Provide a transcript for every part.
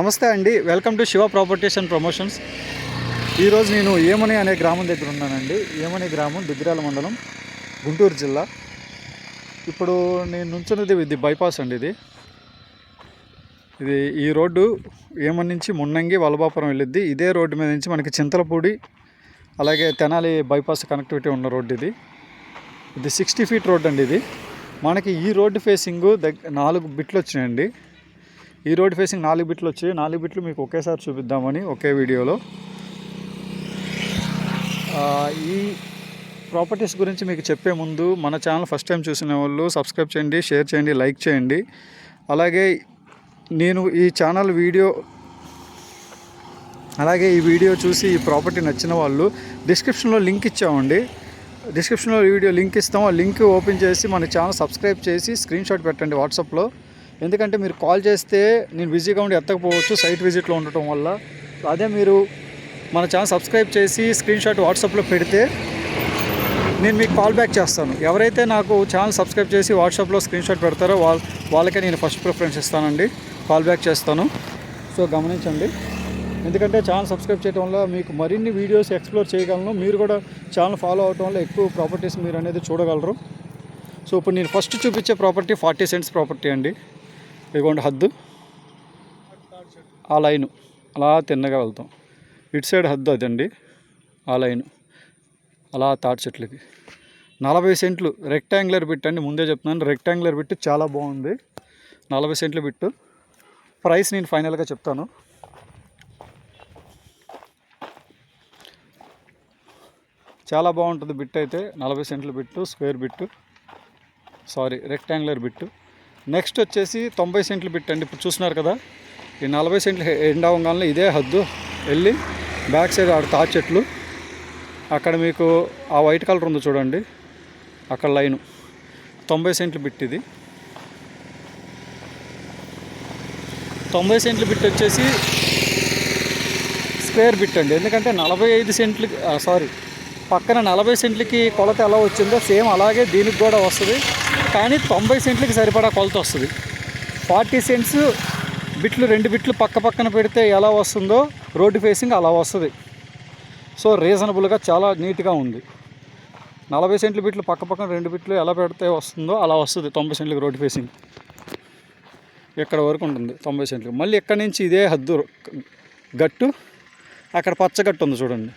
నమస్తే అండి, welcome to Shiva properties and promotions. ఈరోజు నేను ఏమని అనే గ్రామం దగ్గర ఉన్నానండి. ఏమని గ్రామం దుగ్గిరాల మండలం, గుంటూరు జిల్లా. ఇప్పుడు నేను నుంచున్నది ఇది బైపాస్ అండి. ఇది ఈ రోడ్డు ఏమని నుంచి మున్నంగి వలభాపురం వెళ్ళిద్ది. ఇదే రోడ్డు మీద నుంచి మనకి చింతలపూడి అలాగే తెనాలి బైపాస్ కనెక్టివిటీ ఉన్న రోడ్డు ఇది 60 ఫీట్ రోడ్ అండి. ఇది మనకి ఈ రోడ్డు ఫేసింగ్ 4 బిట్లు వచ్చినాయండి. ఈ రోడ్ ఫేసింగ్ 4 బిట్లు వచ్చాయి. 4 బిట్లు మీకు ఒకేసారి చూపిద్దామని ఒకే వీడియోలో. ఈ ప్రాపర్టీస్ గురించి మీకు చెప్పే ముందు మన ఛానల్ ఫస్ట్ టైం చూసిన వాళ్ళు సబ్స్క్రైబ్ చేయండి, షేర్ చేయండి, లైక్ చేయండి. అలాగే ఈ ఛానల్ వీడియో ఈ వీడియో చూసి ఈ ప్రాపర్టీ నచ్చిన వాళ్ళు డిస్క్రిప్షన్లో లింక్ ఇచ్చామండి. డిస్క్రిప్షన్లో వీడియో లింక్ ఇస్తాం. ఆ లింక్ ఓపెన్ చేసి మన ఛానల్ సబ్స్క్రైబ్ చేసి స్క్రీన్ షాట్ పెట్టండి వాట్సాప్లో. ఎందుకంటే మీరు కాల్ చేస్తే నేను బిజీగా ఉండి ఎత్తకపోవచ్చు, సైట్ విజిట్లో ఉండటం వల్ల. అదే మీరు మన ఛానల్ సబ్స్క్రైబ్ చేసి స్క్రీన్ షాట్ వాట్సాప్లో పెడితే నేను మీకు కాల్ బ్యాక్ చేస్తాను. ఎవరైతే నాకు ఛానల్ సబ్స్క్రైబ్ చేసి వాట్సాప్లో స్క్రీన్ షాట్ పెడతారో వాళ్ళకే నేను ఫస్ట్ ప్రిఫరెన్స్ ఇస్తానండి, కాల్ బ్యాక్ చేస్తాను. సో గమనించండి. ఎందుకంటే ఛానల్ సబ్స్క్రైబ్ చేయడం వల్ల మీకు మరిన్ని వీడియోస్ ఎక్స్ప్లోర్ చేయగలను. మీరు కూడా ఛానల్ ఫాలో అవడం వల్ల ఎక్కువ ప్రాపర్టీస్ మీరు అనేది చూడగలరు. సో ఇప్పుడు నేను ఫస్ట్ చూపించే ప్రాపర్టీ 40 సెంట్స్ ప్రాపర్టీ అండి. ఇదిగోండి హద్దు, ఆ లైను అలా తిన్నగా వెళ్తాం. ఇటు సైడ్ హద్దు అదండి, ఆ లైను అలా తాటి చెట్లకి 40 సెంట్లు రెక్టాంగులర్ బిట్ అండి. ముందే చెప్తున్నాను, రెక్టాంగులర్ బిట్ చాలా బాగుంది. 40 సెంట్లు బిట్టు. ప్రైస్ నేను ఫైనల్గా చెప్తాను. చాలా బాగుంటుంది బిట్ అయితే. 40 సెంట్ల bit, square bit, rectangular bit. Next వచ్చేసి 90 సెంట్ల బిట్ అండి. ఇప్పుడు చూస్తున్నారు కదా, ఈ 40 సెంట్లు ఎండ్ అవ్వగానే ఇదే హద్దు వెళ్ళి బ్యాక్ సైడ్ ఆడ తాటి చెట్లు, అక్కడ మీకు ఆ వైట్ కలర్ ఉంది చూడండి, అక్కడ లైను 90 సెంట్ల బిట్. ఇది 90 సెంట్ల బిట్ వచ్చేసి స్క్వేర్ బిట్ అండి. ఎందుకంటే 45 సెంట్లు పక్కన 40 సెంట్లకి కొలత ఎలా వచ్చిందో సేమ్ అలాగే దీనికి కూడా వస్తుంది. కానీ 90 సెంట్లకి సరిపడా కొలత వస్తుంది. 40 సెంట్స్ బిట్లు, 2 బిట్లు పక్క పక్కన పెడితే ఎలా వస్తుందో రోడ్డు ఫేసింగ్ అలా వస్తుంది. సో రీజనబుల్గా చాలా నీట్గా ఉంది. 40 సెంట్ల బిట్లు పక్క పక్కన 2 బిట్లు ఎలా పెడితే వస్తుందో అలా వస్తుంది 90 సెంట్లకి రోడ్డు ఫేసింగ్. ఇక్కడ వరకు ఉంటుంది 90 సెంట్లకి. మళ్ళీ ఎక్కడి నుంచి ఇదే హద్దు గట్టు, అక్కడ పచ్చగట్టు ఉంది చూడండి,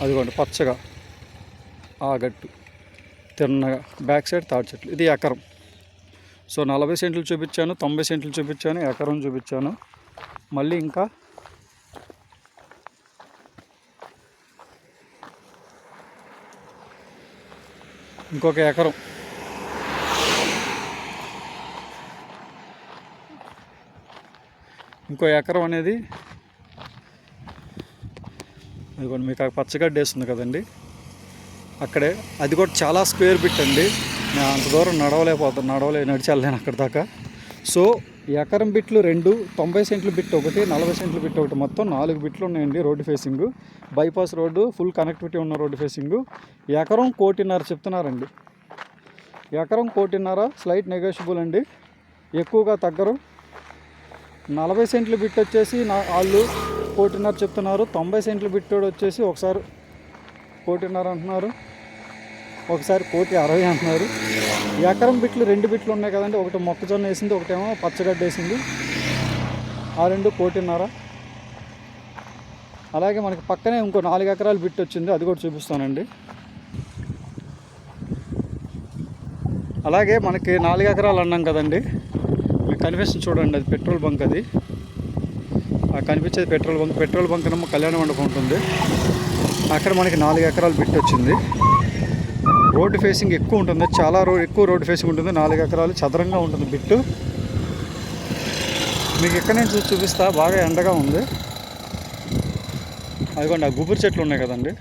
అదిగోండి పచ్చగా ఆ గట్టు తిన్నగా బ్యాక్ సైడ్ తాటి చెట్లు. ఇది ఎకరం. సో 40 సెంట్లు చూపించాను, 90 సెంట్లు చూపించాను, ఎకరం చూపించాను. మళ్ళీ ఇంకొక ఎకరం. ఇంకో ఎకరం అనేది అదిగోండి మీకు పచ్చగడ్డ వేస్తుంది కదండి అక్కడే. అది కూడా చాలా స్క్వేర్ బిట్ అండి. నేను అంత దూరం నడిచెళ్ళలేను అక్కడ దాకా. సో ఎకరం బిట్లు 2, 90 సెంట్ల బిట్ ఒకటి, 40 సెంట్ల బిట్ ఒకటి, మొత్తం 4 బిట్లు ఉన్నాయండి. Road facing bypass road, full connectivity ఉన్న రోడ్డు ఫేసింగ్. ఎకరం 1.5 చెప్తున్నారండి. ఎకరం 1.5, స్లైట్ నెగోషియబుల్ అండి, ఎక్కువగా తగ్గరు. 40 సెంట్ల బిట్ వచ్చేసి వాళ్ళు 1.5 చెప్తున్నారు. 90 సెంట్ల బిట్ వచ్చేసి ఒకసారి 1.5 అంటున్నారు, ఒకసారి 1.60 అంటున్నారు. ఎకరం బిట్లు 2 బిట్లు ఉన్నాయి కదండి, ఒకటి మొక్కజొన్న వేసింది, ఒకటేమో పచ్చగడ్డ వేసింది. ఆ 2 1.5. అలాగే మనకి పక్కనే ఇంకో 4 ఎకరాల బిట్ వచ్చింది, అది కూడా చూపిస్తానండి. అలాగే మనకి 4 ఎకరాలు అన్నాం కదండి, మీకు కనిపిస్తుంది చూడండి, అది పెట్రోల్ బంక్. అది కనిపించేది పెట్రోల్ బంక్ ఏమో కళ్యాణ మండపం ఉంటుంది. అక్కడ మనకి 4 ఎకరాల బిట్ వచ్చింది. రోడ్డు ఫేసింగ్ ఎక్కువ ఉంటుంది, చాలా ఎక్కువ రోడ్డు ఫేసింగ్ ఉంటుంది. 4 ఎకరాలు చదరంగా ఉంటుంది బిట్టు. మీకు ఎక్కడి నుంచి చూపిస్తా, బాగా ఎండగా ఉంది. అదిగోండి ఆ గుబురు చెట్లు ఉన్నాయి కదండి,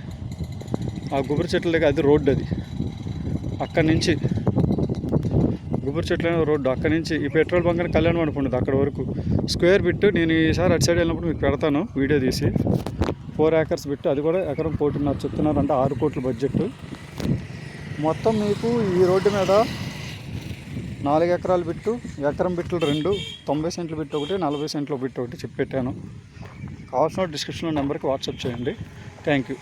ఆ గుబురు చెట్ల దగ్గర అది రోడ్డు. అది అక్కడి నుంచి గుబురు చెట్ల రోడ్డు, అక్కడి నుంచి ఈ పెట్రోల్ బంక్ అని కళ్యాణ మండపం ఉంటుంది అక్కడ వరకు స్క్వేర్ బిట్. నేను ఈసారి అటు సైడ్ వెళ్ళినప్పుడు మీకు పెడతాను వీడియో తీసి. 4 ఏకర్స్ బిట్, అది కూడా ఎకరం 1.5 చెప్తున్నారు. అంటే 6 కోట్ల బడ్జెట్. మొత్తం మీకు ఈ రోడ్డు మీద 4 ఎకరాల బిట్టు, ఎకరం బిట్లు 2, 90 సెంట్ల బిట్టు ఒకటి, 40 సెంట్ల బిట్టు ఒకటి చెప్పి పెట్టాను. కావాల్సిన డిస్క్రిప్షన్లో నెంబర్కి వాట్సాప్ చేయండి. Thank you.